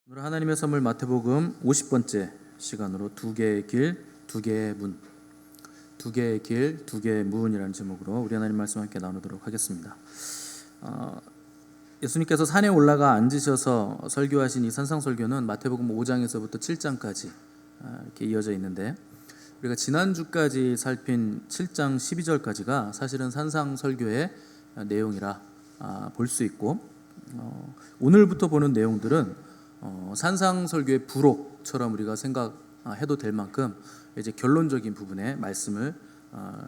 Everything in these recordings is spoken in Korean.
오늘 하나님의 선물 마태복음 50번째 시간으로 두 개의 길, 두 개의 문, 두 개의 길, 두 개의 문이라는 제목으로 우리 하나님 말씀 함께 나누도록 하겠습니다. 예수님께서 산에 올라가 앉으셔서 설교하신 이 산상설교는 마태복음 5장에서부터 7장까지 이렇게 이어져 있는데, 우리가 지난주까지 살핀 7장 12절까지가 사실은 산상설교의 내용이라 볼 수 있고, 오늘부터 보는 내용들은 산상설교의 부록처럼 우리가 생각해도 될 만큼 이제 결론적인 부분에 말씀을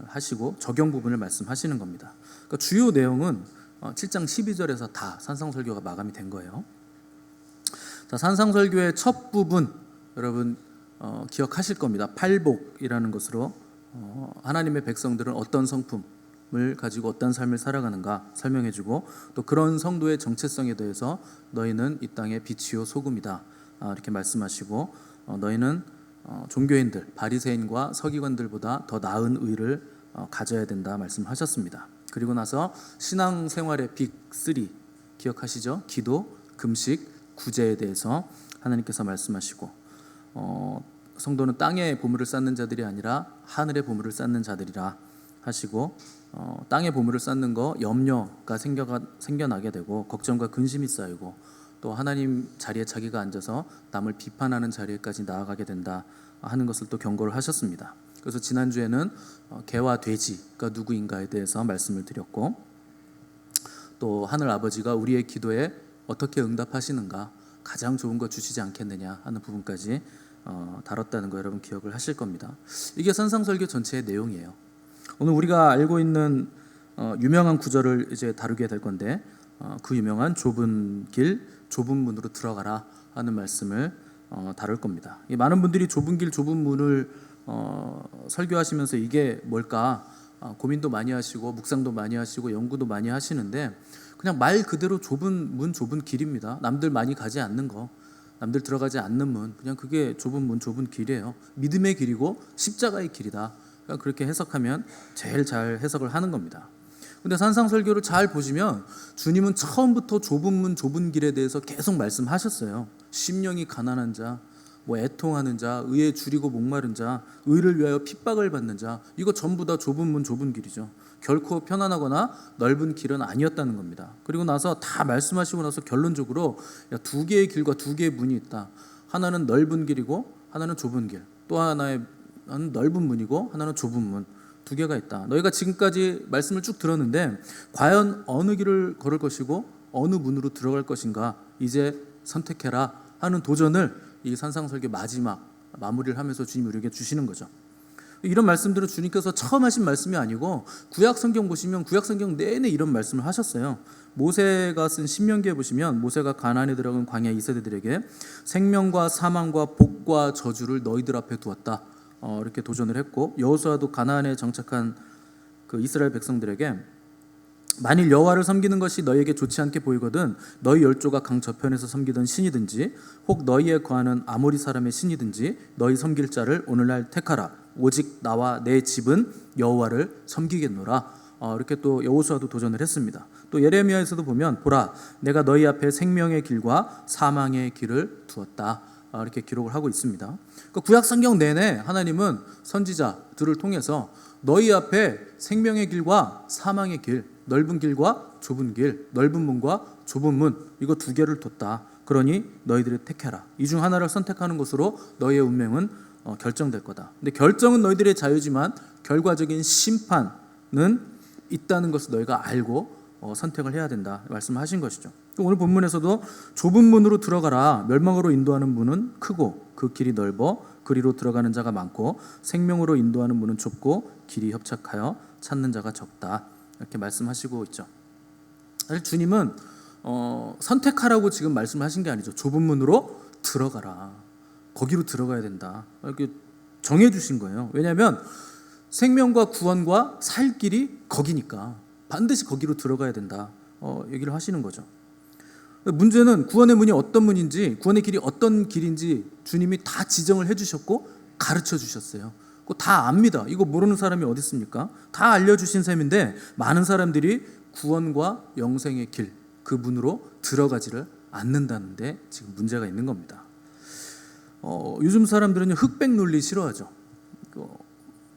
하시고 적용 부분을 말씀하시는 겁니다. 그러니까 주요 내용은 7장 12절에서 다 산상설교가 마감이 된 거예요. 자, 산상설교의 첫 부분 여러분 기억하실 겁니다. 팔복이라는 것으로 하나님의 백성들은 어떤 성품을 가지고 어떤 삶을 살아가는가 설명해주고, 또 그런 성도의 정체성에 대해서 너희는 이 땅의 빛이요 소금이다 이렇게 말씀하시고, 너희는 종교인들 바리새인과 서기관들보다 더 나은 의를 가져야 된다 말씀하셨습니다. 그리고 나서 신앙생활의 빅3 기억하시죠? 기도, 금식, 구제에 대해서 하나님께서 말씀하시고, 성도는 땅의 보물을 쌓는 자들이 아니라 하늘의 보물을 쌓는 자들이라 하시고, 땅의 보물을 쌓는 거 염려가 생겨나게 되고 걱정과 근심이 쌓이고, 또 하나님 자리에 자기가 앉아서 남을 비판하는 자리에까지 나아가게 된다 하는 것을 또 경고를 하셨습니다. 그래서 지난주에는 개와 돼지가 누구인가에 대해서 말씀을 드렸고, 또 하늘 아버지가 우리의 기도에 어떻게 응답하시는가, 가장 좋은 거 주시지 않겠느냐 하는 부분까지 다뤘다는 거 여러분 기억을 하실 겁니다. 이게 산상설교 전체의 내용이에요. 오늘 우리가 알고 있는 유명한 구절을 이제 다루게 될 건데, 그 유명한 좁은 길, 좁은 문으로 들어가라 하는 말씀을 다룰 겁니다. 많은 분들이 좁은 길, 좁은 문을 설교하시면서 이게 뭘까 고민도 많이 하시고 묵상도 많이 하시고 연구도 많이 하시는데, 그냥 말 그대로 좁은 문, 좁은 길입니다. 남들 많이 가지 않는 거, 남들 들어가지 않는 문, 그냥 그게 좁은 문, 좁은 길이에요. 믿음의 길이고 십자가의 길이다. 그러니까 그렇게 해석하면 제일 잘 해석을 하는 겁니다. 근데 산상설교를 잘 보시면 주님은 처음부터 좁은 문, 좁은 길에 대해서 계속 말씀하셨어요. 심령이 가난한 자, 애통하는 자, 의에 줄이고 목마른 자, 의를 위하여 핍박을 받는 자, 이거 전부 다 좁은 문, 좁은 길이죠. 결코 편안하거나 넓은 길은 아니었다는 겁니다. 그리고 나서 다 말씀하시고 나서 결론적으로 두 개의 길과 두 개의 문이 있다. 하나는 넓은 길이고 하나는 좁은 길, 또 하나는 넓은 문이고 하나는 좁은 문, 두 개가 있다. 너희가 지금까지 말씀을 쭉 들었는데 과연 어느 길을 걸을 것이고 어느 문으로 들어갈 것인가, 이제 선택해라 하는 도전을 이 산상설교 마지막 마무리를 하면서 주님이 우리에게 주시는 거죠. 이런 말씀들은 주님께서 처음 하신 말씀이 아니고 구약 성경 보시면 구약 성경 내내 이런 말씀을 하셨어요. 모세가 쓴 신명기에 보시면 모세가 가나안에 들어간 광야 이스라엘들에게 생명과 사망과 복과 저주를 너희들 앞에 두었다 이렇게 도전을 했고, 여호수아도 가나안에 정착한 그 이스라엘 백성들에게 만일 여호와를 섬기는 것이 너희에게 좋지 않게 보이거든 너희 열조가 강 저편에서 섬기던 신이든지 혹 너희에 거하는 아모리 사람의 신이든지 너희 섬길 자를 오늘날 택하라. 오직 나와 내 집은 여호와를 섬기겠노라. 이렇게 또 여호수아도 도전을 했습니다. 또 예레미야에서도 보면 보라 내가 너희 앞에 생명의 길과 사망의 길을 두었다 이렇게 기록을 하고 있습니다. 그러니까 구약 성경 내내 하나님은 선지자들을 통해서 너희 앞에 생명의 길과 사망의 길, 넓은 길과 좁은 길, 넓은 문과 좁은 문, 이거 두 개를 뒀다. 그러니 너희들이 택해라. 이 중 하나를 선택하는 것으로 너희의 운명은 결정될 거다. 근데 결정은 너희들의 자유지만 결과적인 심판은 있다는 것을 너희가 알고 선택을 해야 된다 말씀하신 것이죠. 오늘 본문에서도 좁은 문으로 들어가라. 멸망으로 인도하는 문은 크고 그 길이 넓어 그리로 들어가는 자가 많고 생명으로 인도하는 문은 좁고 길이 협착하여 찾는 자가 적다 이렇게 말씀하시고 있죠. 사실 주님은 선택하라고 지금 말씀하신 게 아니죠. 좁은 문으로 들어가라. 거기로 들어가야 된다 이렇게 정해주신 거예요. 왜냐하면 생명과 구원과 살 길이 거기니까 반드시 거기로 들어가야 된다 얘기를 하시는 거죠. 문제는 구원의 문이 어떤 문인지, 구원의 길이 어떤 길인지 주님이 다 지정을 해주셨고 가르쳐 주셨어요. 그거 다 압니다. 이거 모르는 사람이 어디 있습니까? 다 알려주신 셈인데 많은 사람들이 구원과 영생의 길, 그 문으로 들어가지를 않는다는데 지금 문제가 있는 겁니다. 요즘 사람들은 흑백 논리 싫어하죠.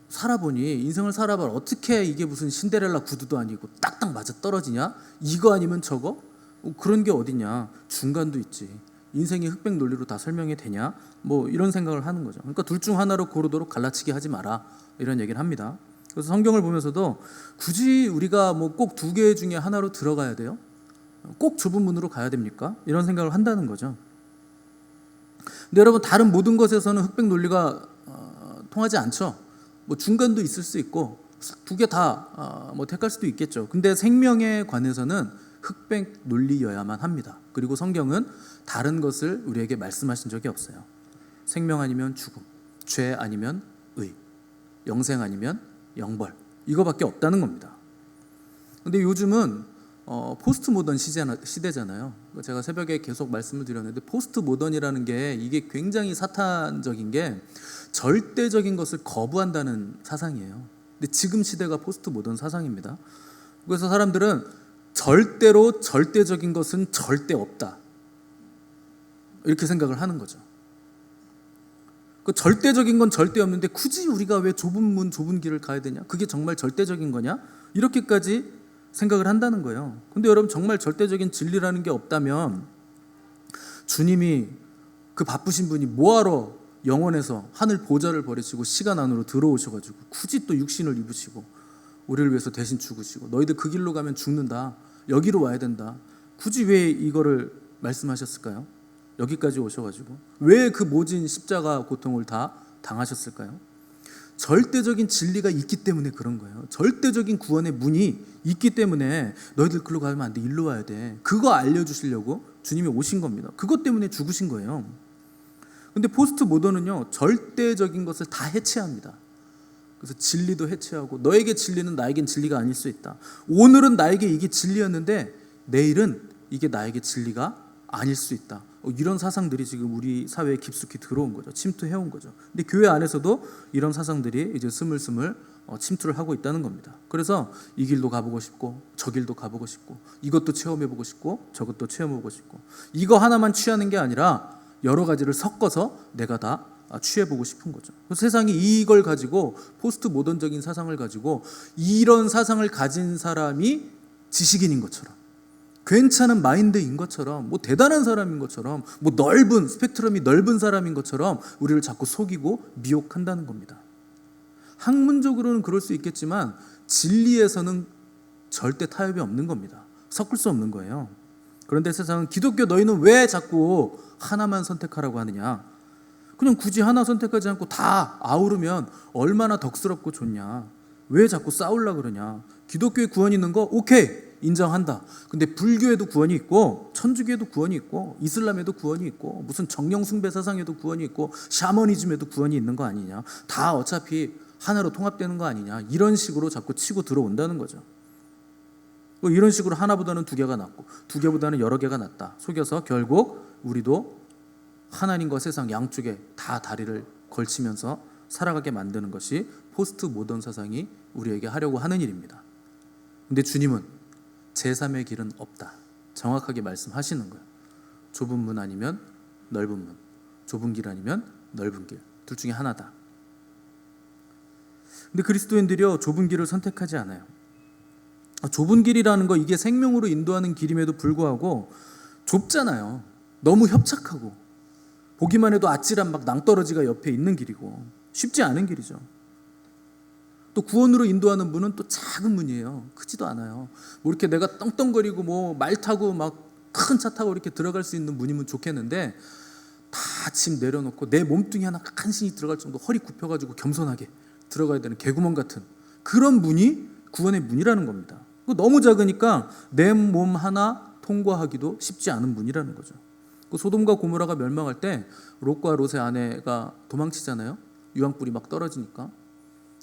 살아보니 인생을 살아봐 어떻게 이게 무슨 신데렐라 구두도 아니고 딱딱 맞아 떨어지냐? 이거 아니면 저거? 그런 게 어디냐? 중간도 있지. 인생이 흑백 논리로 다 설명이 되냐? 뭐 이런 생각을 하는 거죠. 그러니까 둘 중 하나로 고르도록 갈라치기 하지 마라 이런 얘기를 합니다. 그래서 성경을 보면서도 굳이 우리가 뭐 꼭 두 개 중에 하나로 들어가야 돼요? 꼭 좁은 문으로 가야 됩니까? 이런 생각을 한다는 거죠. 근데 여러분 다른 모든 것에서는 흑백 논리가 통하지 않죠. 뭐 중간도 있을 수 있고 두 개 다 뭐 택할 수도 있겠죠. 근데 생명에 관해서는 흑백 논리여야만 합니다. 그리고 성경은 다른 것을 우리에게 말씀하신 적이 없어요. 생명 아니면 죽음, 죄 아니면 의, 영생 아니면 영벌, 이거밖에 없다는 겁니다. 근데 요즘은 포스트 모던 시대잖아요. 제가 새벽에 계속 말씀을 드렸는데 포스트 모던이라는 게 이게 굉장히 사탄적인 게 절대적인 것을 거부한다는 사상이에요. 근데 지금 시대가 포스트 모던 사상입니다. 그래서 사람들은 절대로 절대적인 것은 절대 없다 이렇게 생각을 하는 거죠. 그 절대적인 건 절대 없는데 굳이 우리가 왜 좁은 문 좁은 길을 가야 되냐? 그게 정말 절대적인 거냐? 이렇게까지 생각을 한다는 거예요. 근데 여러분 정말 절대적인 진리라는 게 없다면 주님이 그 바쁘신 분이 뭐하러 영원에서 하늘 보좌를 버리시고 시간 안으로 들어오셔가지고 굳이 또 육신을 입으시고 우리를 위해서 대신 죽으시고 너희들 그 길로 가면 죽는다, 여기로 와야 된다, 굳이 왜 이거를 말씀하셨을까요? 여기까지 오셔가지고 왜 그 모진 십자가 고통을 다 당하셨을까요? 절대적인 진리가 있기 때문에 그런 거예요. 절대적인 구원의 문이 있기 때문에 너희들 글로 가면 안 돼, 일로 와야 돼, 그거 알려주시려고 주님이 오신 겁니다. 그것 때문에 죽으신 거예요. 근데 포스트 모던은요 절대적인 것을 다 해체합니다. 그래서 진리도 해체하고 너에게 진리는 나에겐 진리가 아닐 수 있다. 오늘은 나에게 이게 진리였는데 내일은 이게 나에게 진리가 아닐 수 있다. 이런 사상들이 지금 우리 사회에 깊숙이 들어온 거죠. 침투해온 거죠. 근데 교회 안에서도 이런 사상들이 이제 스물스물 침투를 하고 있다는 겁니다. 그래서 이 길도 가보고 싶고 저 길도 가보고 싶고 이것도 체험해보고 싶고 저것도 체험해보고 싶고 이거 하나만 취하는 게 아니라 여러 가지를 섞어서 내가 다 취해보고 싶은 거죠. 세상이 이걸 가지고 포스트 모던적인 사상을 가지고 이런 사상을 가진 사람이 지식인인 것처럼 괜찮은 마인드인 것처럼 뭐 대단한 사람인 것처럼 뭐 넓은 스펙트럼이 넓은 사람인 것처럼 우리를 자꾸 속이고 미혹한다는 겁니다. 학문적으로는 그럴 수 있겠지만 진리에서는 절대 타협이 없는 겁니다. 섞을 수 없는 거예요. 그런데 세상은 기독교 너희는 왜 자꾸 하나만 선택하라고 하느냐? 그냥 굳이 하나 선택하지 않고 다 아우르면 얼마나 덕스럽고 좋냐? 왜 자꾸 싸우려고 그러냐? 기독교에 구원이 있는 거 오케이 인정한다. 근데 불교에도 구원이 있고 천주교에도 구원이 있고 이슬람에도 구원이 있고 무슨 정령 숭배 사상에도 구원이 있고 샤머니즘에도 구원이 있는 거 아니냐? 다 어차피 하나로 통합되는 거 아니냐? 이런 식으로 자꾸 치고 들어온다는 거죠. 이런 식으로 하나보다는 두 개가 낫고 두 개보다는 여러 개가 낫다 속여서 결국 우리도 하나님과 세상 양쪽에 다 다리를 걸치면서 살아가게 만드는 것이 포스트 모던 사상이 우리에게 하려고 하는 일입니다. 근데 주님은 제3의 길은 없다 정확하게 말씀하시는 거예요. 좁은 문 아니면 넓은 문, 좁은 길 아니면 넓은 길, 둘 중에 하나다. 근데 그리스도인들이요 좁은 길을 선택하지 않아요. 좁은 길이라는 거 이게 생명으로 인도하는 길임에도 불구하고 좁잖아요. 너무 협착하고 보기만 해도 아찔한 막 낭떠러지가 옆에 있는 길이고 쉽지 않은 길이죠. 또 구원으로 인도하는 문은 또 작은 문이에요. 크지도 않아요. 뭐 이렇게 내가 떵떵거리고 뭐 말 타고 막 큰 차 타고 이렇게 들어갈 수 있는 문이면 좋겠는데 다 짐 내려놓고 내 몸뚱이 하나 간신히 들어갈 정도 허리 굽혀가지고 겸손하게 들어가야 되는 개구멍 같은 그런 문이 구원의 문이라는 겁니다. 너무 작으니까 내 몸 하나 통과하기도 쉽지 않은 문이라는 거죠. 소돔과 고모라가 멸망할 때 롯과 롯의 아내가 도망치잖아요. 유황불이 막 떨어지니까.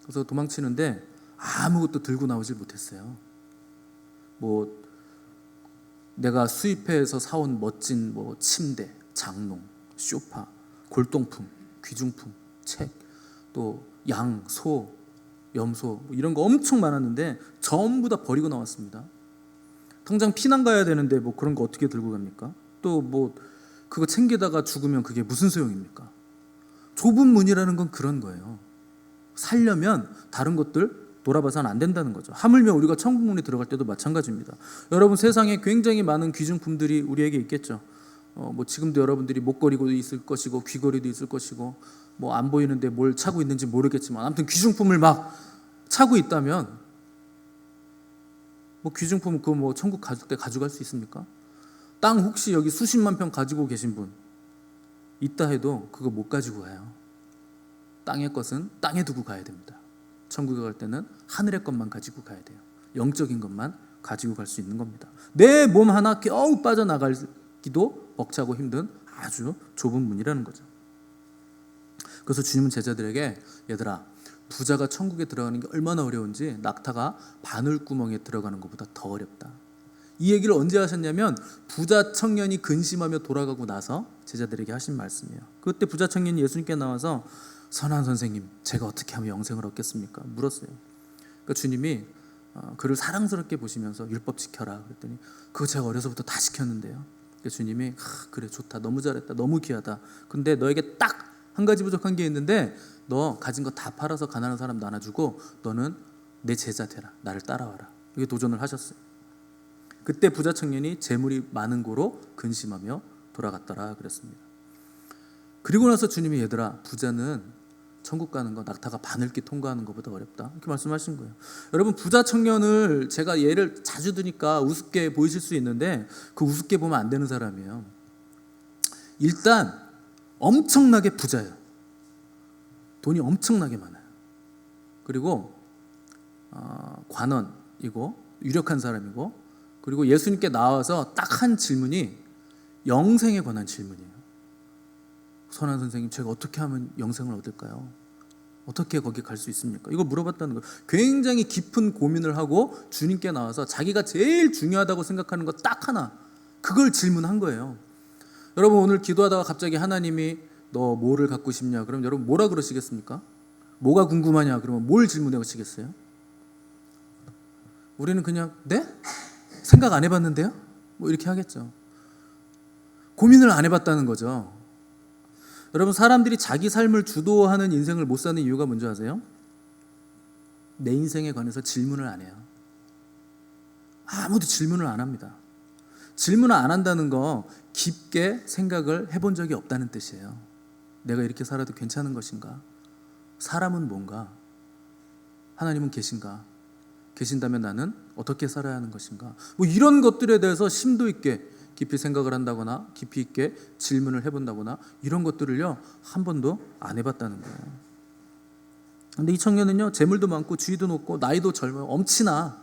그래서 도망치는데 아무것도 들고 나오질 못했어요. 뭐 내가 수입해서 사온 멋진 뭐 침대, 장롱, 소파, 골동품, 귀중품, 책, 또 양, 소, 염소 뭐 이런 거 엄청 많았는데 전부 다 버리고 나왔습니다. 당장 피난 가야 되는데 뭐 그런 거 어떻게 들고 갑니까? 또 뭐 그거 챙기다가 죽으면 그게 무슨 소용입니까? 좁은 문이라는 건 그런 거예요. 살려면 다른 것들 돌아봐서는 안 된다는 거죠. 하물며 우리가 천국문에 들어갈 때도 마찬가지입니다. 여러분, 세상에 굉장히 많은 귀중품들이 우리에게 있겠죠. 뭐 지금도 여러분들이 목걸이도 있을 것이고 귀걸이도 있을 것이고 뭐 안 보이는데 뭘 차고 있는지 모르겠지만 아무튼 귀중품을 막 차고 있다면 뭐 귀중품 그거 뭐 천국 가줄 때 가져갈 수 있습니까? 땅 혹시 여기 수십만 평 가지고 계신 분 있다 해도 그거 못 가지고 가요. 땅의 것은 땅에 두고 가야 됩니다. 천국에 갈 때는 하늘의 것만 가지고 가야 돼요. 영적인 것만 가지고 갈 수 있는 겁니다. 내 몸 하나 겨우 빠져나가기도 벅차고 힘든 아주 좁은 문이라는 거죠. 그래서 주님은 제자들에게 얘들아, 부자가 천국에 들어가는 게 얼마나 어려운지 낙타가 바늘구멍에 들어가는 것보다 더 어렵다. 이 얘기를 언제 하셨냐면 부자 청년이 근심하며 돌아가고 나서 제자들에게 하신 말씀이에요. 그때 부자 청년이 예수님께 나와서 선한 선생님, 제가 어떻게 하면 영생을 얻겠습니까? 물었어요. 그러니까 주님이 그를 사랑스럽게 보시면서 율법 지켜라 그랬더니 그거 제가 어려서부터 다 지켰는데요. 그러니까 주님이 그래 좋다, 너무 잘했다, 너무 귀하다. 근데 너에게 딱 한 가지 부족한 게 있는데 너 가진 거 다 팔아서 가난한 사람 나눠주고 너는 내 제자 되라, 나를 따라와라. 이게 도전을 하셨어요. 그때 부자 청년이 재물이 많은 고로 근심하며 돌아갔더라 그랬습니다. 그리고 나서 주님이 얘들아, 부자는 천국 가는 거 낙타가 바늘길 통과하는 것보다 어렵다 이렇게 말씀하신 거예요. 여러분, 부자 청년을 제가 예를 자주 드니까 우습게 보이실 수 있는데 그 우습게 보면 안 되는 사람이에요. 일단 엄청나게 부자예요. 돈이 엄청나게 많아요. 그리고 관원이고 유력한 사람이고, 그리고 예수님께 나와서 딱 한 질문이 영생에 관한 질문이에요. 선한 선생님, 제가 어떻게 하면 영생을 얻을까요? 어떻게 거기 갈 수 있습니까? 이거 물어봤다는 거예요. 굉장히 깊은 고민을 하고 주님께 나와서 자기가 제일 중요하다고 생각하는 거 딱 하나, 그걸 질문한 거예요. 여러분, 오늘 기도하다가 갑자기 하나님이 너 뭐를 갖고 싶냐? 그럼 여러분 뭐라 그러시겠습니까? 뭐가 궁금하냐? 그러면 뭘 질문해 보시겠어요? 우리는 그냥 네? 생각 안 해봤는데요? 뭐 이렇게 하겠죠. 고민을 안 해봤다는 거죠. 여러분, 사람들이 자기 삶을 주도하는 인생을 못 사는 이유가 뭔지 아세요? 내 인생에 관해서 질문을 안 해요. 아무도 질문을 안 합니다. 질문을 안 한다는 거 깊게 생각을 해본 적이 없다는 뜻이에요. 내가 이렇게 살아도 괜찮은 것인가? 사람은 뭔가? 하나님은 계신가? 계신다면 나는 어떻게 살아야 하는 것인가? 뭐 이런 것들에 대해서 심도 있게 깊이 생각을 한다거나 깊이 있게 질문을 해본다거나 이런 것들을요 한 번도 안 해봤다는 거예요. 근데 이 청년은요 재물도 많고 주위도 높고 나이도 젊어요. 엄친아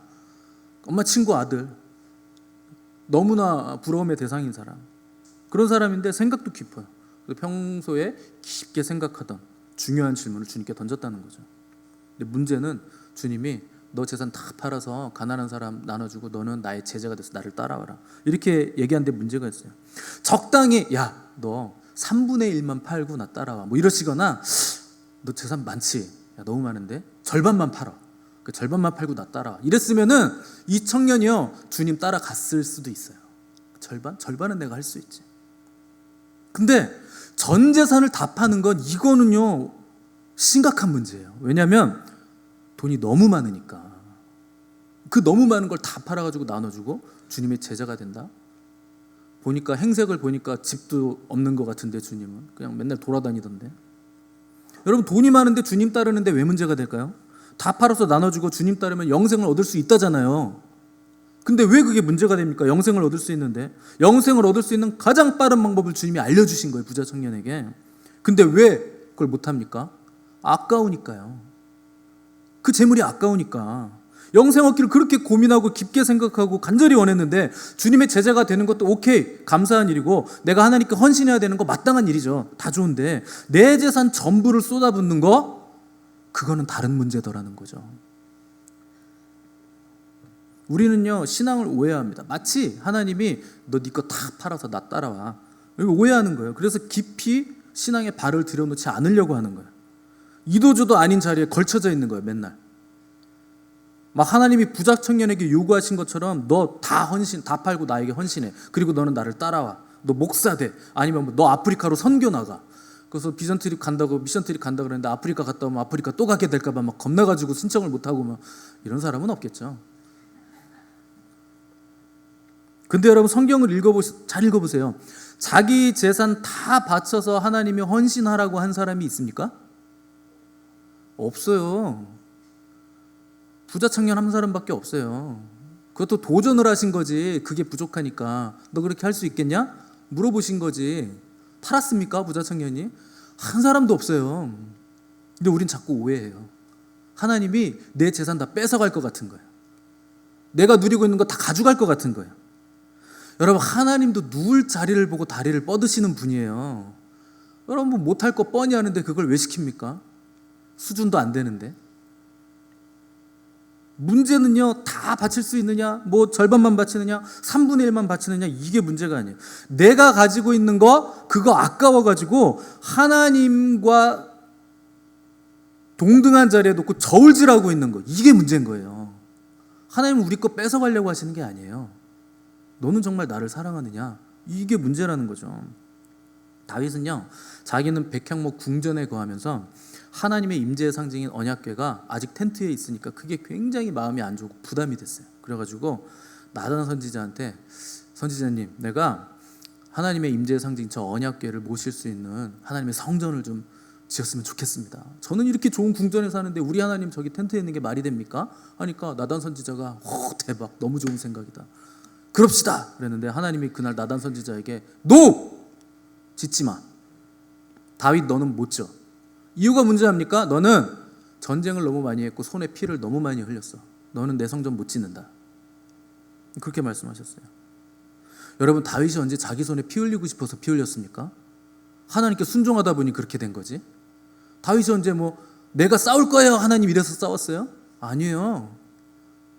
엄마 친구 아들, 너무나 부러움의 대상인 사람, 그런 사람인데 생각도 깊어요. 평소에 깊게 생각하던 중요한 질문을 주님께 던졌다는 거죠. 근데 문제는 주님이 너 재산 다 팔아서 가난한 사람 나눠주고 너는 나의 제자가 돼서 나를 따라와라 이렇게 얘기하는데 문제가 있어요. 적당히 야 너 3분의 1만 팔고 나 따라와 뭐 이러시거나 너 재산 많지? 야 너무 많은데 절반만 팔아, 그 절반만 팔고 나 따라와 이랬으면은 이 청년이요 주님 따라갔을 수도 있어요. 절반은 내가 할 수 있지. 근데 전 재산을 다 파는 건 이거는요 심각한 문제예요. 왜냐하면 돈이 너무 많으니까. 그 너무 많은 걸 다 팔아가지고 나눠주고 주님의 제자가 된다? 보니까 행색을 보니까 집도 없는 것 같은데 주님은 그냥 맨날 돌아다니던데. 여러분, 돈이 많은데 주님 따르는데 왜 문제가 될까요? 다 팔아서 나눠주고 주님 따르면 영생을 얻을 수 있다잖아요. 근데 왜 그게 문제가 됩니까? 영생을 얻을 수 있는데. 영생을 얻을 수 있는 가장 빠른 방법을 주님이 알려주신 거예요, 부자 청년에게. 근데 왜 그걸 못합니까? 아까우니까요. 그 재물이 아까우니까. 영생 얻기를 그렇게 고민하고 깊게 생각하고 간절히 원했는데 주님의 제자가 되는 것도 오케이, 감사한 일이고 내가 하나님께 헌신해야 되는 거 마땅한 일이죠. 다 좋은데 내 재산 전부를 쏟아붓는 거, 그거는 다른 문제더라는 거죠. 우리는요 신앙을 오해합니다. 마치 하나님이 너 네 거 다 팔아서 나 따라와, 이거 오해하는 거예요. 그래서 깊이 신앙에 발을 들여놓지 않으려고 하는 거예요. 이도저도 아닌 자리에 걸쳐져 있는 거예요. 맨날 막 하나님이 부자 청년에게 요구하신 것처럼 너 다 팔고 나에게 헌신해, 그리고 너는 나를 따라와, 너 목사 돼. 아니면 뭐 너 아프리카로 선교 나가. 그래서 비전 트립 간다고 미션 트립 간다 그랬는데 아프리카 갔다 오면 아프리카 또 가게 될까 봐 막 겁나가지고 신청을 못 하고 막 이런 사람은 없겠죠. 근데 여러분 성경을 잘 읽어보세요. 자기 재산 다 바쳐서 하나님이 헌신하라고 한 사람이 있습니까? 없어요. 부자 청년 한 사람밖에 없어요. 그것도 도전을 하신 거지. 그게 부족하니까 너 그렇게 할 수 있겠냐? 물어보신 거지. 팔았습니까? 부자 청년이? 한 사람도 없어요. 근데 우린 자꾸 오해해요. 하나님이 내 재산 다 뺏어갈 것 같은 거예요. 내가 누리고 있는 거 다 가져갈 것 같은 거예요. 여러분 하나님도 누울 자리를 보고 다리를 뻗으시는 분이에요. 여러분 못할 거 뻔히 하는데 그걸 왜 시킵니까? 수준도 안 되는데. 문제는요 다 바칠 수 있느냐, 뭐 절반만 바치느냐, 3분의 1만 바치느냐, 이게 문제가 아니에요. 내가 가지고 있는 거 그거 아까워가지고 하나님과 동등한 자리에 놓고 저울질하고 있는 거, 이게 문제인 거예요. 하나님은 우리 거 뺏어가려고 하시는 게 아니에요. 너는 정말 나를 사랑하느냐, 이게 문제라는 거죠. 다윗은요 자기는 백향목 궁전에 거하면서 하나님의 임재의 상징인 언약궤가 아직 텐트에 있으니까 그게 굉장히 마음이 안 좋고 부담이 됐어요. 그래가지고 나단 선지자한테, 선지자님 내가 하나님의 임재의 상징 저 언약궤를 모실 수 있는 하나님의 성전을 좀 지었으면 좋겠습니다. 저는 이렇게 좋은 궁전에 사는데 우리 하나님 저기 텐트에 있는 게 말이 됩니까? 하니까 나단 선지자가 대박, 너무 좋은 생각이다, 그럽시다 그랬는데 하나님이 그날 나단 선지자에게 노! 짓지 마. 다윗 너는 못 져. 이유가 뭔지 압니까? 너는 전쟁을 너무 많이 했고 손에 피를 너무 많이 흘렸어. 너는 내 성전 못 짓는다. 그렇게 말씀하셨어요. 여러분 다윗이 언제 자기 손에 피 흘리고 싶어서 피 흘렸습니까? 하나님께 순종하다 보니 그렇게 된 거지. 다윗이 언제 뭐 내가 싸울 거예요 하나님 이래서 싸웠어요? 아니에요.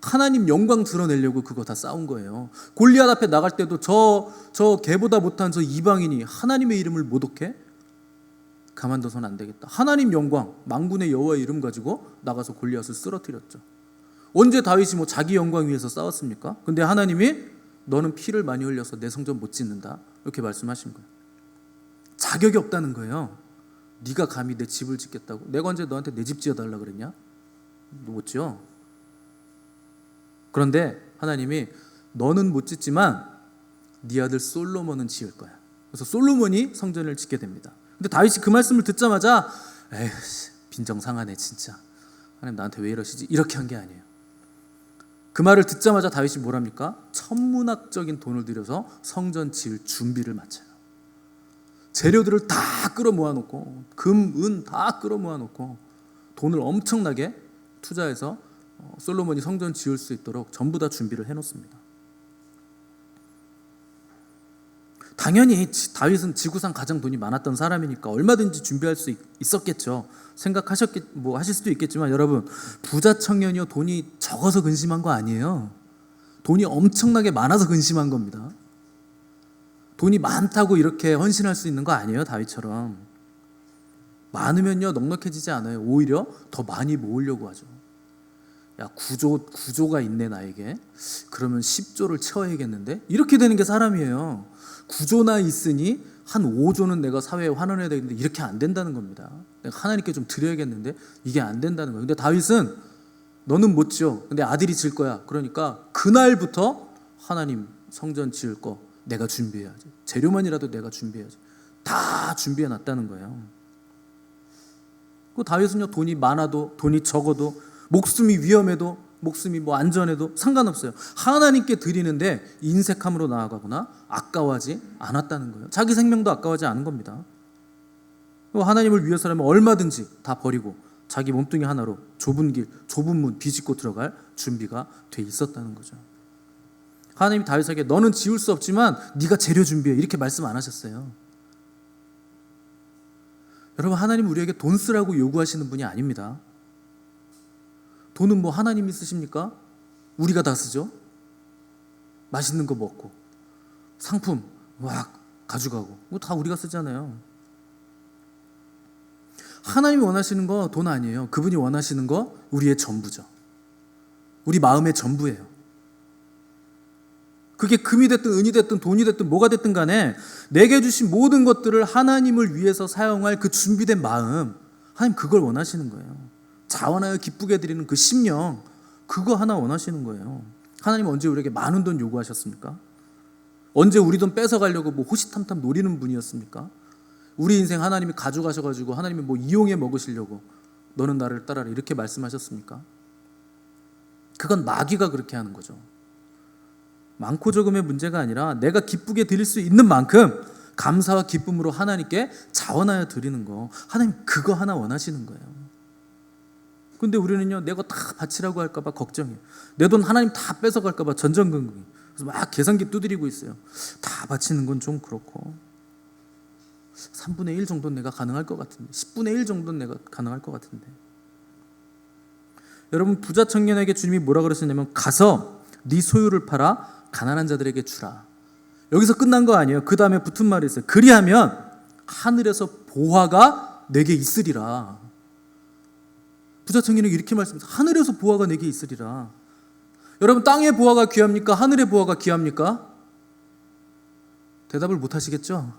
하나님 영광 드러내려고 그거 다 싸운 거예요. 골리앗 앞에 나갈 때도 저 걔보다 못한 저 이방인이 하나님의 이름을 모독해? 가만둬서는 안 되겠다. 하나님 영광, 만군의 여호와의 이름 가지고 나가서 골리앗을 쓰러뜨렸죠. 언제 다윗이 뭐 자기 영광 위해서 싸웠습니까? 근데 하나님이 너는 피를 많이 흘려서 내 성전 못 짓는다, 이렇게 말씀하신 거예요. 자격이 없다는 거예요. 네가 감히 내 집을 짓겠다고? 내가 언제 너한테 내 집 지어달라 그랬냐? 못 지어. 그런데 하나님이 너는 못 짓지만 네 아들 솔로몬은 지을 거야. 그래서 솔로몬이 성전을 짓게 됩니다. 근데 다윗이 그 말씀을 듣자마자 에휴 빈정상하네 진짜, 하나님 나한테 왜 이러시지, 이렇게 한 게 아니에요. 그 말을 듣자마자 다윗이 뭐랍니까? 천문학적인 돈을 들여서 성전 지을 준비를 마쳐요. 재료들을 다 끌어모아 놓고 금, 은 다 끌어모아 놓고 돈을 엄청나게 투자해서 솔로몬이 성전 지을 수 있도록 전부 다 준비를 해놓습니다. 당연히 다윗은 지구상 가장 돈이 많았던 사람이니까 얼마든지 준비할 수 있었겠죠. 하실 수도 있겠지만 여러분 부자 청년이요 돈이 적어서 근심한 거 아니에요. 돈이 엄청나게 많아서 근심한 겁니다. 돈이 많다고 이렇게 헌신할 수 있는 거 아니에요. 다윗처럼 많으면요 넉넉해지지 않아요. 오히려 더 많이 모으려고 하죠. 야 구조가 있네 나에게, 그러면 10조를 채워야겠는데, 이렇게 되는 게 사람이에요. 구조나 있으니 한 5조는 내가 사회에 환원해야 되는데 이렇게 안 된다는 겁니다. 내가 하나님께 좀 드려야겠는데 이게 안 된다는 거예요. 근데 다윗은 너는 못 지어, 근데 아들이 질 거야. 그러니까 그날부터 하나님 성전 지을 거 내가 준비해야지, 재료만이라도 내가 준비해야지, 다 준비해 놨다는 거예요. 그 다윗은요 돈이 많아도 돈이 적어도 목숨이 위험해도 목숨이 뭐 안전해도 상관없어요. 하나님께 드리는데 인색함으로 나아가거나 아까워하지 않았다는 거예요. 자기 생명도 아까워하지 않은 겁니다. 하나님을 위해서라면 얼마든지 다 버리고 자기 몸뚱이 하나로 좁은 길, 좁은 문 비집고 들어갈 준비가 돼 있었다는 거죠. 하나님이 다윗에게 너는 지울 수 없지만 네가 재료 준비해, 이렇게 말씀 안 하셨어요. 여러분 하나님 우리에게 돈 쓰라고 요구하시는 분이 아닙니다. 돈은 뭐 하나님이 쓰십니까? 우리가 다 쓰죠. 맛있는 거 먹고 상품 막 가져가고 뭐 다 우리가 쓰잖아요. 하나님이 원하시는 거 돈 아니에요. 그분이 원하시는 거 우리의 전부죠. 우리 마음의 전부예요. 그게 금이 됐든 은이 됐든 돈이 됐든 뭐가 됐든 간에 내게 주신 모든 것들을 하나님을 위해서 사용할 그 준비된 마음, 하나님 그걸 원하시는 거예요. 자원하여 기쁘게 드리는 그 심령, 그거 하나 원하시는 거예요. 하나님 언제 우리에게 많은 돈 요구하셨습니까? 언제 우리 돈 뺏어가려고 뭐 호시탐탐 노리는 분이었습니까? 우리 인생 하나님이 가져가셔가지고 하나님이 뭐 이용해 먹으시려고 너는 나를 따라라 이렇게 말씀하셨습니까? 그건 마귀가 그렇게 하는 거죠. 많고 적음의 문제가 아니라 내가 기쁘게 드릴 수 있는 만큼 감사와 기쁨으로 하나님께 자원하여 드리는 거, 하나님 그거 하나 원하시는 거예요. 근데 우리는요, 내가 다 바치라고 할까봐 걱정해요. 내 돈 하나님 다 뺏어갈까봐 전전긍긍. 그래서 막 계산기 두드리고 있어요. 다 바치는 건 좀 그렇고 3분의 1 정도는 내가 가능할 것 같은데, 10분의 1 정도는 내가 가능할 것 같은데. 여러분, 부자 청년에게 주님이 뭐라 그러시냐면 가서 네 소유를 팔아 가난한 자들에게 주라. 여기서 끝난 거 아니에요. 그 다음에 붙은 말이 있어요. 그리하면 하늘에서 보화가 내게 있으리라. 부자 청년에게 이렇게 말씀하세요. 하늘에서 보화가 내게 있으리라. 여러분, 땅의 보화가 귀합니까? 하늘의 보화가 귀합니까? 대답을 못 하시겠죠?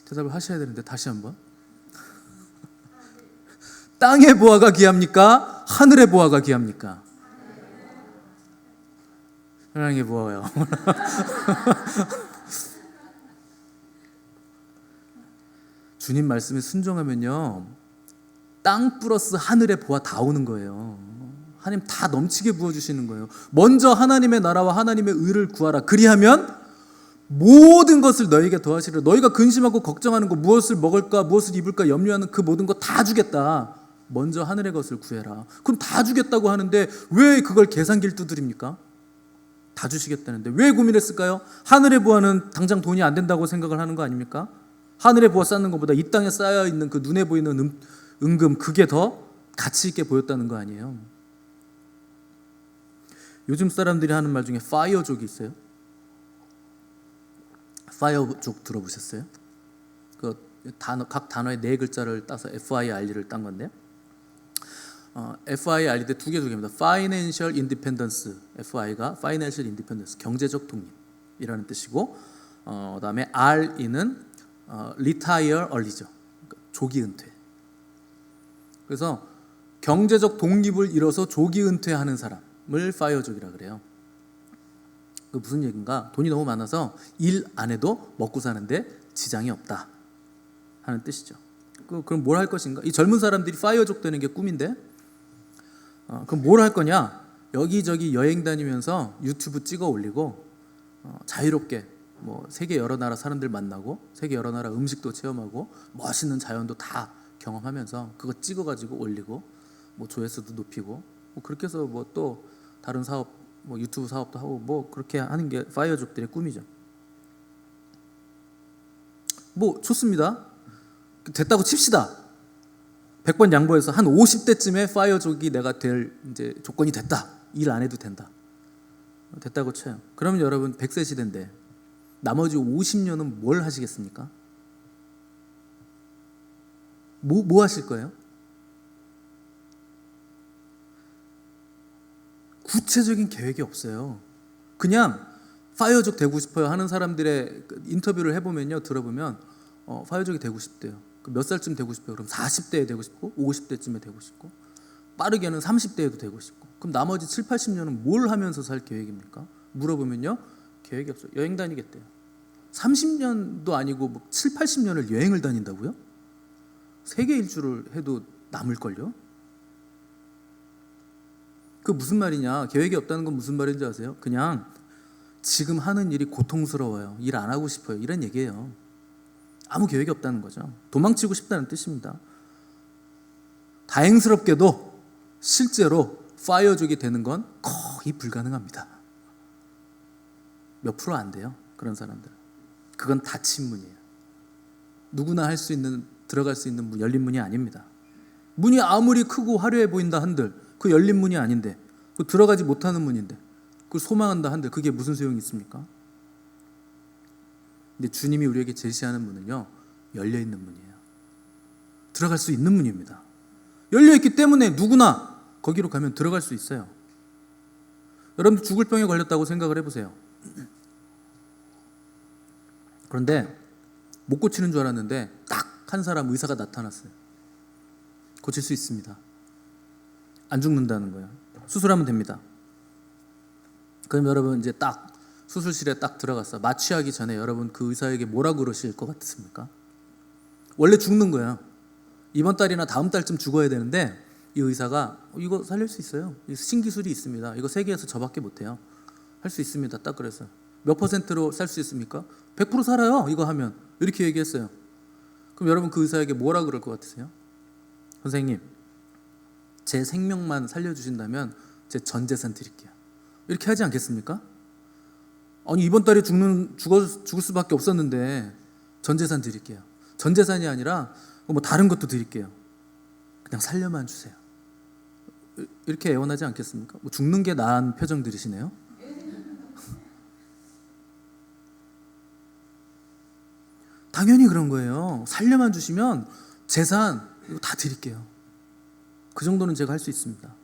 대답을 하셔야 되는데 다시 한번. 땅의 보화가 귀합니까? 하늘의 보화가 귀합니까? 하나님의 보화요. 주님 말씀에 순종하면요, 땅 플러스 하늘의 보화 다 오는 거예요. 하나님 다 넘치게 부어주시는 거예요. 먼저 하나님의 나라와 하나님의 의를 구하라. 그리하면 모든 것을 너에게 더하시리라. 너희가 근심하고 걱정하는 거, 무엇을 먹을까, 무엇을 입을까 염려하는 그 모든 거 다 주겠다. 먼저 하늘의 것을 구해라. 그럼 다 주겠다고 하는데 왜 그걸 계산기를 두드립니까? 다 주시겠다는데 왜 고민했을까요? 하늘의 보화는 당장 돈이 안 된다고 생각을 하는 거 아닙니까? 하늘의 보화 쌓는 것보다 이 땅에 쌓여 있는 그 눈에 보이는 은금, 그게 더 가치 있게 보였다는 거 아니에요? 요즘 사람들이 하는 말 중에 파이어족이 있어요. 파이어족 들어보셨어요? 그 단어, 각 단어의 네 글자를 따서 FIRE를 딴 건데, FIRE 두 개입니다. Financial Independence, FI가 Financial Independence, 경제적 독립이라는 뜻이고, 그다음에 RE는 Retire Early죠, 그러니까 조기 은퇴. 그래서 경제적 독립을 이뤄서 조기 은퇴하는 사람을 파이어족이라 그래요. 그 무슨 얘기인가? 돈이 너무 많아서 일 안 해도 먹고 사는데 지장이 없다 하는 뜻이죠. 그럼 뭘 할 것인가? 이 젊은 사람들이 파이어족 되는 게 꿈인데, 그럼 뭘 할 거냐? 여기저기 여행 다니면서 유튜브 찍어 올리고 자유롭게 뭐 세계 여러 나라 사람들 만나고 세계 여러 나라 음식도 체험하고 멋있는 자연도 다 경험하면서 그거 찍어가지고 올리고 뭐 조회수도 높이고 뭐 그렇게 해서 뭐 또 다른 사업, 뭐 유튜브 사업도 하고 뭐 그렇게 하는 게 파이어족들의 꿈이죠. 뭐 좋습니다. 됐다고 칩시다. 100번 양보해서 한 50대쯤에 파이어족이 내가 될 이제 조건이 됐다. 일 안 해도 된다. 됐다고 쳐요. 그러면 여러분 100세 시대인데 나머지 50년은 뭘 하시겠습니까? 뭐 하실 거예요? 구체적인 계획이 없어요. 그냥 파이어족 되고 싶어요 하는 사람들의 인터뷰를 해보면요, 들어보면 파이어족이 되고 싶대요. 몇 살쯤 되고 싶어요? 그럼 40대에 되고 싶고 50대쯤에 되고 싶고 빠르게는 30대에도 되고 싶고. 그럼 나머지 7, 80년은 뭘 하면서 살 계획입니까? 물어보면요, 계획이 없어요. 여행 다니겠대요. 30년도 아니고 뭐 7, 80년을 여행을 다닌다고요? 세계 일주를 해도 남을걸요? 그 무슨 말이냐? 계획이 없다는 건 무슨 말인지 아세요? 그냥 지금 하는 일이 고통스러워요. 일 안 하고 싶어요. 이런 얘기예요. 아무 계획이 없다는 거죠. 도망치고 싶다는 뜻입니다. 다행스럽게도 실제로 파이어족이 되는 건 거의 불가능합니다. 몇 프로 안 돼요. 그런 사람들. 그건 닫힌 문이에요. 누구나 할 수 있는, 들어갈 수 있는 문, 열린 문이 아닙니다. 문이 아무리 크고 화려해 보인다 한들 그 열린 문이 아닌데, 그 들어가지 못하는 문인데, 그걸 소망한다 한들 그게 무슨 소용이 있습니까? 근데 주님이 우리에게 제시하는 문은요, 열려있는 문이에요. 들어갈 수 있는 문입니다. 열려있기 때문에 누구나 거기로 가면 들어갈 수 있어요. 여러분들 죽을 병에 걸렸다고 생각을 해보세요. 그런데 못 고치는 줄 알았는데 딱 한 사람 의사가 나타났어요. 고칠 수 있습니다. 안 죽는다는 거예요. 수술하면 됩니다. 그럼 여러분 이제 딱 수술실에 딱 들어갔어. 마취하기 전에 여러분 그 의사에게 뭐라 그러실 것 같습니까? 원래 죽는 거예요. 이번 달이나 다음 달쯤 죽어야 되는데 이 의사가 이거 살릴 수 있어요. 신기술이 있습니다. 이거 세계에서 저밖에 못해요. 할 수 있습니다. 딱 그래서 몇 %로 살 수 있습니까? 100% 살아요. 이거 하면 이렇게 얘기했어요. 그럼 여러분 그 의사에게 뭐라 그럴 것 같으세요? 선생님, 제 생명만 살려주신다면 제 전 재산 드릴게요. 이렇게 하지 않겠습니까? 아니 이번 달에 죽을 수밖에 없었는데 전 재산 드릴게요. 전 재산이 아니라 뭐 다른 것도 드릴게요. 그냥 살려만 주세요. 이렇게 애원하지 않겠습니까? 뭐 죽는 게 나은 표정들이시네요. 당연히 그런 거예요. 살려만 주시면 재산 이거 다 드릴게요. 그 정도는 제가 할 수 있습니다.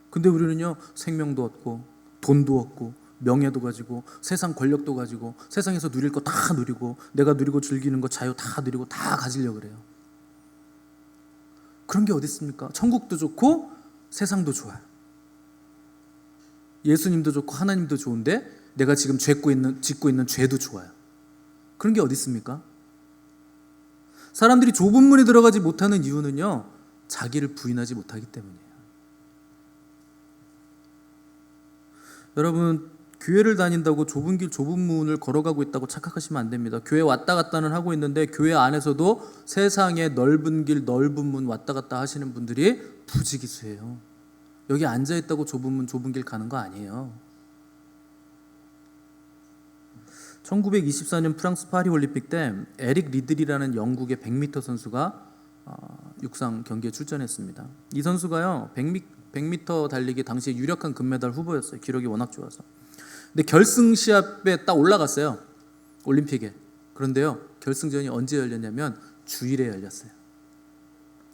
근데 우리는요, 생명도 얻고 돈도 얻고 명예도 가지고 세상 권력도 가지고 세상에서 누릴 거 다 누리고 내가 누리고 즐기는 거 자유 다 누리고 다 가지려고 그래요. 그런 게 어디 있습니까? 천국도 좋고 세상도 좋아요. 예수님도 좋고 하나님도 좋은데 내가 지금 짓고 있는 죄도 좋아요. 그런 게 어디 있습니까? 사람들이 좁은 문에 들어가지 못하는 이유는요, 자기를 부인하지 못하기 때문이에요. 여러분, 교회를 다닌다고 좁은 길 좁은 문을 걸어가고 있다고 착각하시면 안 됩니다. 교회 왔다 갔다는 하고 있는데 교회 안에서도 세상에 넓은 길 넓은 문 왔다 갔다 하시는 분들이 부지기수예요. 여기 앉아있다고 좁은 문 좁은 길 가는 거 아니에요. 1924년 프랑스 파리 올림픽 때 에릭 리들이라는 영국의 100m 선수가 육상 경기에 출전했습니다. 이 선수가요 100m 달리기 당시 유력한 금메달 후보였어요. 기록이 워낙 좋아서. 근데 결승 시합에 딱 올라갔어요. 올림픽에. 그런데요 결승전이 언제 열렸냐면 주일에 열렸어요.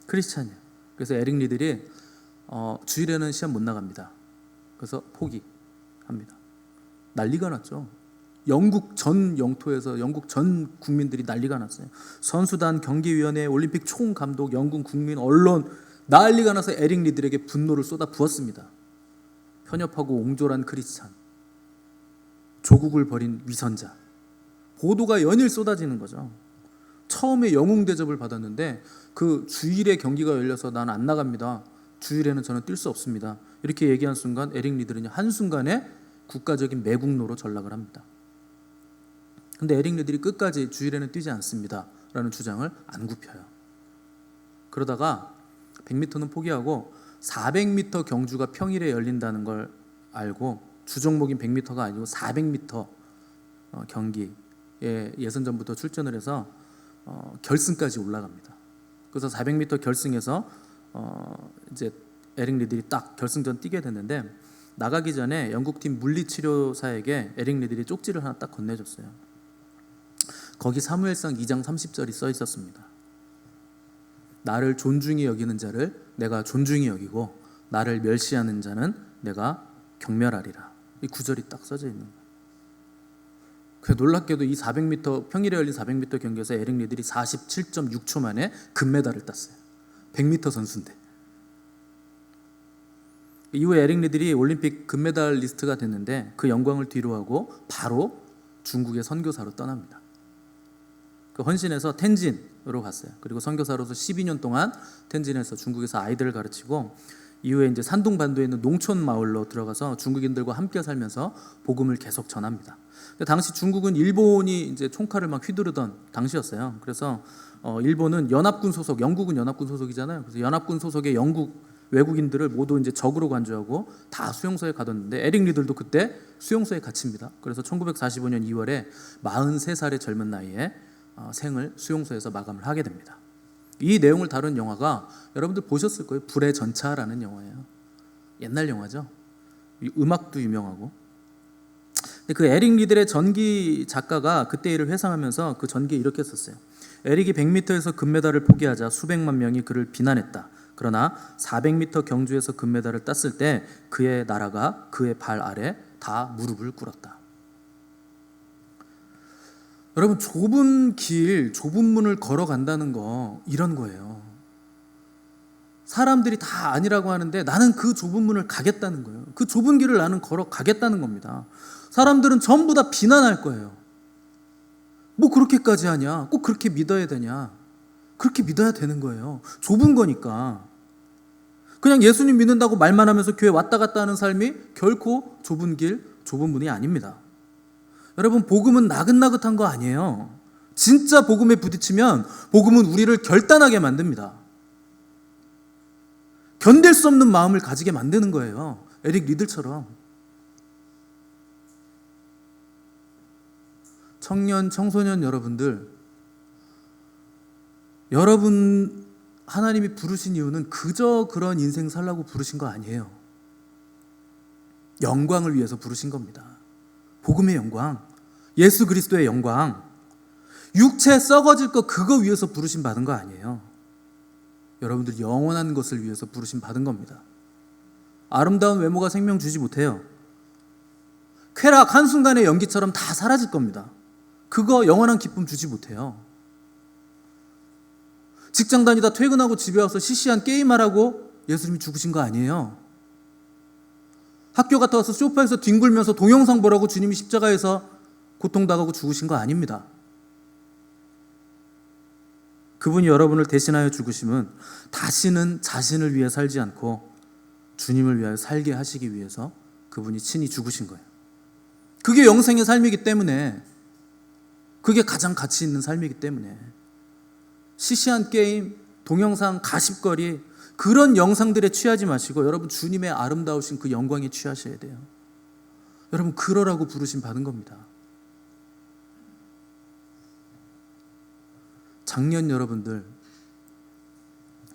크리스찬이에요. 그래서 에릭 리들이 주일에는 시합 못 나갑니다. 그래서 포기합니다. 난리가 났죠. 영국 전 영토에서 영국 전 국민들이 난리가 났어요. 선수단, 경기위원회, 올림픽 총감독, 영국 국민, 언론 난리가 나서 에릭 리들에게 분노를 쏟아 부었습니다. 편협하고 옹졸한 크리스찬, 조국을 버린 위선자. 보도가 연일 쏟아지는 거죠. 처음에 영웅 대접을 받았는데 그 주일에 경기가 열려서 나는 안 나갑니다. 주일에는 저는 뛸 수 없습니다. 이렇게 얘기한 순간 에릭 리들은 한순간에 국가적인 매국노로 전락을 합니다. 근데 에릭 리들이 끝까지 주일에는 뛰지 않습니다 라는 주장을 안 굽혀요. 그러다가 100m는 포기하고 400m 경주가 평일에 열린다는 걸 알고 주종목인 100m가 아니고 400m 경기에 예선전부터 출전을 해서 결승까지 올라갑니다. 그래서 400m 결승에서 이제 에릭 리들이 딱 결승전 뛰게 됐는데 나가기 전에 영국팀 물리치료사에게 에릭 리들이 쪽지를 하나 딱 건네줬어요. 거기 사무엘상 2장 30절이 써 있었습니다. 나를 존중히 여기는 자를 내가 존중히 여기고 나를 멸시하는 자는 내가 경멸하리라. 이 구절이 딱 써져 있는 거예요. 그 놀랍게도 이 400m 평일에 열린 400m 경기에서 에릭 리들이 47.6초 만에 금메달을 땄어요. 100m 선수인데. 이후에 에릭 리들이 올림픽 금메달 리스트가 됐는데 그 영광을 뒤로하고 바로 중국의 선교사로 떠납니다. 그 헌신해서 텐진으로 갔어요. 그리고 선교사로서 12년 동안 텐진에서 중국에서 아이들을 가르치고 이후에 이제 산둥반도에 있는 농촌 마을로 들어가서 중국인들과 함께 살면서 복음을 계속 전합니다. 근데 당시 중국은 일본이 이제 총칼을 막 휘두르던 당시였어요. 그래서 일본은 연합군 소속, 영국은 연합군 소속이잖아요. 그래서 연합군 소속의 영국 외국인들을 모두 이제 적으로 간주하고 다 수용소에 가뒀는데 에릭 리들도 그때 수용소에 갇힙니다. 그래서 1945년 2월에 43살의 젊은 나이에 생을 수용소에서 마감을 하게 됩니다. 이 내용을 다룬 영화가 여러분들 보셨을 거예요. 불의 전차라는 영화예요. 옛날 영화죠. 음악도 유명하고. 그 에릭 리들의 전기 작가가 그때 일을 회상하면서 그 전기에 이렇게 썼어요. 에릭이 100m에서 금메달을 포기하자 수백만 명이 그를 비난했다. 그러나 400m 경주에서 금메달을 땄을 때 그의 나라가 그의 발 아래 다 무릎을 꿇었다. 여러분, 좁은 길, 좁은 문을 걸어간다는 거 이런 거예요. 사람들이 다 아니라고 하는데 나는 그 좁은 문을 가겠다는 거예요. 그 좁은 길을 나는 걸어가겠다는 겁니다. 사람들은 전부 다 비난할 거예요. 뭐 그렇게까지 하냐? 꼭 그렇게 믿어야 되냐? 그렇게 믿어야 되는 거예요. 좁은 거니까. 그냥 예수님 믿는다고 말만 하면서 교회 왔다 갔다 하는 삶이 결코 좁은 길, 좁은 문이 아닙니다. 여러분, 복음은 나긋나긋한 거 아니에요. 진짜 복음에 부딪히면 복음은 우리를 결단하게 만듭니다. 견딜 수 없는 마음을 가지게 만드는 거예요. 에릭 리들처럼. 청년, 청소년 여러분들, 여러분 하나님이 부르신 이유는 그저 그런 인생 살라고 부르신 거 아니에요. 영광을 위해서 부르신 겁니다. 복음의 영광, 예수 그리스도의 영광, 육체 썩어질 거 그거 위해서 부르심 받은 거 아니에요. 여러분들 영원한 것을 위해서 부르심 받은 겁니다. 아름다운 외모가 생명 주지 못해요. 쾌락 한순간의 연기처럼 다 사라질 겁니다. 그거 영원한 기쁨 주지 못해요. 직장 다니다 퇴근하고 집에 와서 시시한 게임하라고 예수님이 죽으신 거 아니에요. 학교 갔다 와서 소파에서 뒹굴면서 동영상 보라고 주님이 십자가에서 고통당하고 죽으신 거 아닙니다. 그분이 여러분을 대신하여 죽으심은 다시는 자신을 위해 살지 않고 주님을 위하여 살게 하시기 위해서 그분이 친히 죽으신 거예요. 그게 영생의 삶이기 때문에, 그게 가장 가치 있는 삶이기 때문에 시시한 게임, 동영상, 가십거리 그런 영상들에 취하지 마시고 여러분 주님의 아름다우신 그 영광에 취하셔야 돼요. 여러분 그러라고 부르심 받은 겁니다. 장년 여러분들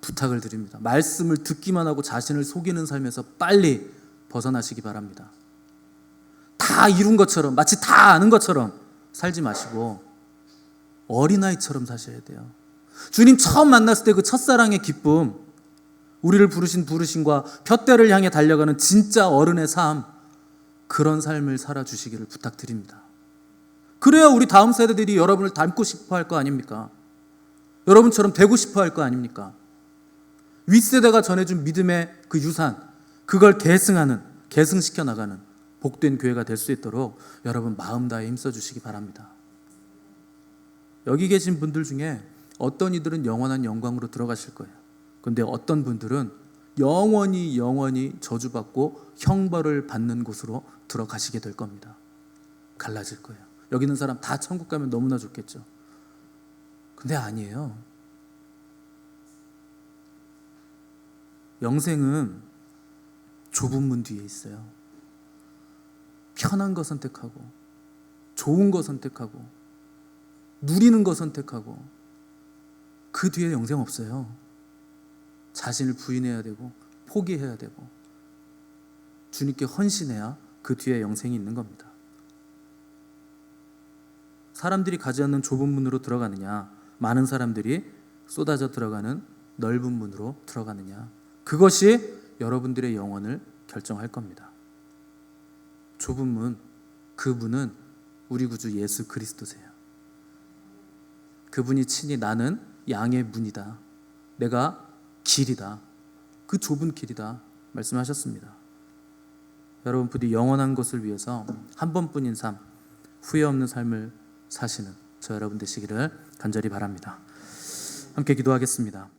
부탁을 드립니다. 말씀을 듣기만 하고 자신을 속이는 삶에서 빨리 벗어나시기 바랍니다. 다 이룬 것처럼, 마치 다 아는 것처럼 살지 마시고 어린아이처럼 사셔야 돼요. 주님 처음 만났을 때 그 첫사랑의 기쁨, 우리를 부르신 부르심과 푯대를 향해 달려가는 진짜 어른의 삶, 그런 삶을 살아주시기를 부탁드립니다. 그래야 우리 다음 세대들이 여러분을 닮고 싶어 할 거 아닙니까? 여러분처럼 되고 싶어 할 거 아닙니까? 윗세대가 전해준 믿음의 그 유산, 그걸 계승시켜 나가는 복된 교회가 될 수 있도록 여러분 마음 다해 힘써 주시기 바랍니다. 여기 계신 분들 중에 어떤 이들은 영원한 영광으로 들어가실 거예요. 그런데 어떤 분들은 영원히 저주받고 형벌을 받는 곳으로 들어가시게 될 겁니다. 갈라질 거예요. 여기 있는 사람 다 천국 가면 너무나 좋겠죠. 근데 아니에요. 영생은 좁은 문 뒤에 있어요. 편한 거 선택하고, 좋은 거 선택하고, 누리는 거 선택하고, 그 뒤에 영생 없어요. 자신을 부인해야 되고 포기해야 되고 주님께 헌신해야 그 뒤에 영생이 있는 겁니다. 사람들이 가지 않는 좁은 문으로 들어가느냐, 많은 사람들이 쏟아져 들어가는 넓은 문으로 들어가느냐, 그것이 여러분들의 영혼을 결정할 겁니다. 좁은 문, 그 문은 우리 구주 예수 그리스도세요. 그분이 친히 나는 양의 문이다, 내가 길이다, 그 좁은 길이다 말씀하셨습니다. 여러분 부디 영원한 것을 위해서 한 번뿐인 삶, 후회 없는 삶을 사시는 저 여러분 되시기를 간절히 바랍니다. 함께 기도하겠습니다.